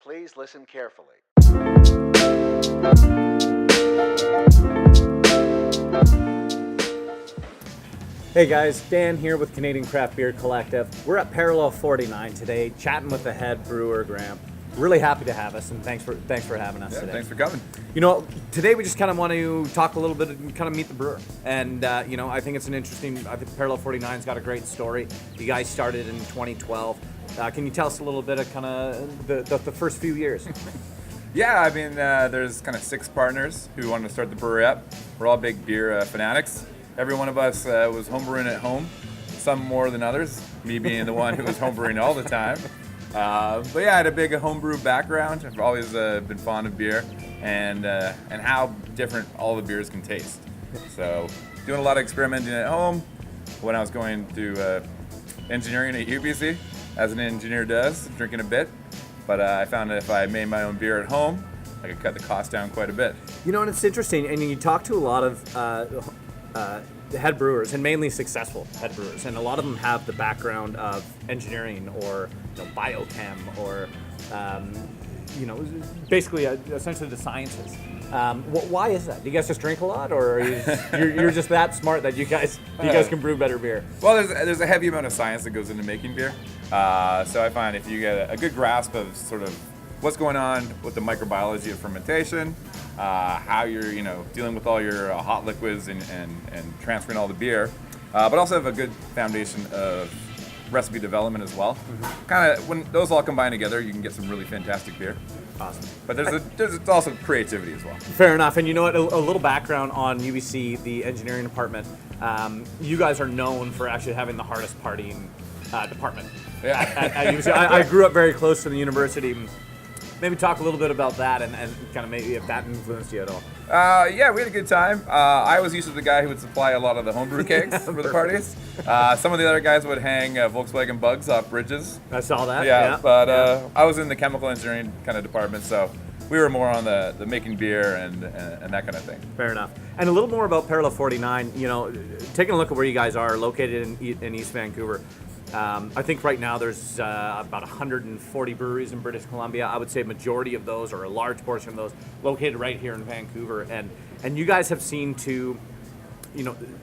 please listen carefully. Hey guys, Dan here with Canadian Craft Beer Collective. We're at Parallel 49 today, chatting with the head brewer, Graham. Really happy to have us, and thanks for having us today. Thanks for coming. You know, today we just kind of want to talk a little bit and kind of meet the brewer. And, I think it's an interesting, I think Parallel 49's got a great story. You guys started in 2012. Can you tell us a little bit of kind of the first few years? Yeah, I mean, there's kind of 6 partners who wanted to start the brewery up. We're all big beer fanatics. Every one of us was homebrewing at home, some more than others, me being the one who was homebrewing all the time. But yeah, I had a big homebrew background. I've always been fond of beer and how different all the beers can taste. So doing a lot of experimenting at home when I was going to engineering at UBC, as an engineer does, drinking a bit. But I found that if I made my own beer at home, I could cut the cost down quite a bit. You know, and it's interesting, and you talk to a lot of head brewers, and mainly successful head brewers, and a lot of them have the background of engineering or biochem or basically essentially the sciences. Why is that? Do you guys just drink a lot, or are you're just that smart that you guys can brew better beer? Well, there's a heavy amount of science that goes into making beer. So I find if you get a good grasp of sort of what's going on with the microbiology of fermentation, how you're dealing with all your hot liquids and transferring all the beer, but also have a good foundation of recipe development as well. Kind of when those all combine together, you can get some really fantastic beer. Awesome. But there's also creativity as well. Fair enough. And you know what? A little background on UBC, the engineering department. You guys are known for actually having the hardest partying department. Yeah. At UBC. I grew up very close to the university. Maybe talk a little bit about that and kind of maybe if that influenced you at all. Yeah, we had a good time. I was usually the guy who would supply a lot of the homebrew kegs for the parties. Some of the other guys would hang Volkswagen Bugs off bridges. I saw that. But I was in the chemical engineering kind of department, so we were more on the making beer and that kind of thing. Fair enough. And a little more about Parallel 49. Taking a look at where you guys are located in East Vancouver. I think right now there's about 140 breweries in British Columbia. I would say a majority of those, or a large portion of those, located right here in Vancouver. And you guys have seemed to,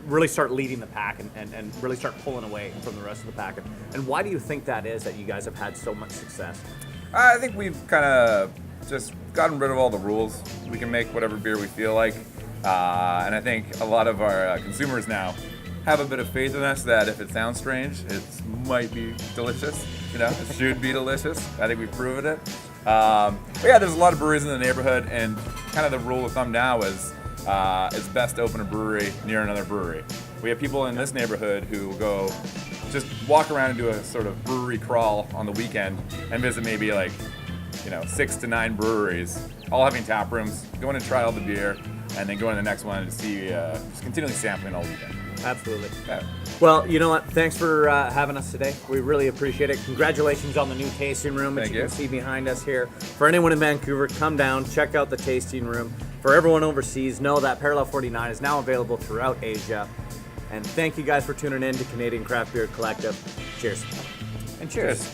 really start leading the pack and really start pulling away from the rest of the pack. And why do you think that is, that you guys have had so much success? I think we've kind of just gotten rid of all the rules. We can make whatever beer we feel like. And I think a lot of our consumers now have a bit of faith in us that if it sounds strange, it might be delicious. It should be delicious. I think we've proven it. But yeah, there's a lot of breweries in the neighborhood, and kind of the rule of thumb now is it's best to open a brewery near another brewery. We have people in this neighborhood who will go just walk around and do a sort of brewery crawl on the weekend and visit maybe 6 to 9 breweries, all having tap rooms, going to try all the beer, and then going to the next one and see just continually sampling all weekend. Absolutely. Yeah. Well, you know what? Thanks for having us today. We really appreciate it. Congratulations on the new tasting room that you can see behind us here. For anyone in Vancouver, come down, check out the tasting room. For everyone overseas, know that Parallel 49 is now available throughout Asia. And thank you guys for tuning in to Canadian Craft Beer Collective. Cheers. And cheers.